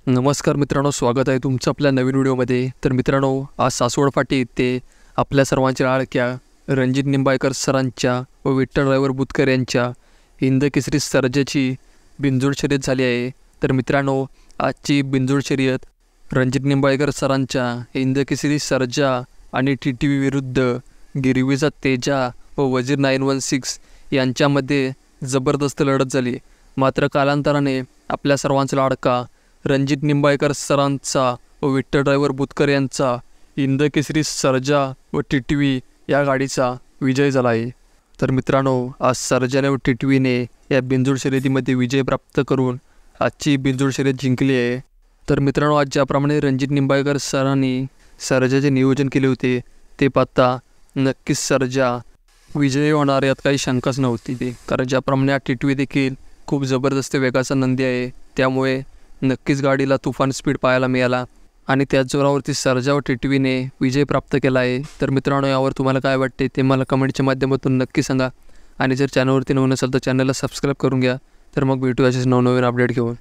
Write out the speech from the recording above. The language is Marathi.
नमस्कार मित्रांनो, स्वागत आहे तुमचं आपल्या नवीन व्हिडिओमध्ये। तर मित्रांनो, आज सासवड फाटी येथे आपल्या सर्वांच्या लाडक्या रणजित निंबाळकर सरांच्या व विठ्ठल ड्रायव्हर बुतकर यांच्या हिंद केसरी सर्जाची बिनजोड शर्यत झाली आहे। तर मित्रांनो, आजची बिनजोड शर्यत रणजित निंबाळकर सरांच्या हिंद केसरी सर्जा आणि TTV विरुद्ध गिरवीचा तेजा व वजीर 916 यांच्यामध्ये जबरदस्त लढत झाली। मात्र कालांतराने आपल्या सर्वांचा लाडका रणजित निंबाळकर सरांचा व विठ्ठल ड्रायव्हर बुतकर यांचा हिंद केसरी सर्जा व TTV या गाडीचा विजय झाला आहे। तर मित्रांनो, आज सर्जाने व TTVने या बिनजोड शर्यतीमध्ये विजय प्राप्त करून आजची बिनजोड शर्यत जिंकली आहे। तर मित्रांनो, आज ज्याप्रमाणे रणजित निंबाळकर सरांनी सर्जाचे नियोजन केले होते ते पाहता नक्कीच सर्जा विजयी होणार यात काही शंकाच नव्हती ते, कारण ज्याप्रमाणे हा TTV देखील खूप जबरदस्त वेगाचा नंदी आहे, त्यामुळे नक्कीच गाडीला तुफान स्पीड पाहायला मिळाला आणि त्याच जोरावरती सर्जा व TTVने विजय प्राप्त केला आहे। तर मित्रांनो, यावर तुम्हाला काय वाटते ते मला कमेंटच्या माध्यमातून नक्की सांगा आणि जर चॅनलवरती नवीन असेल तर चॅनलला सबस्क्राईब करून घ्या। तर मग भेटू असेच नवनवीन अपडेट घेऊन।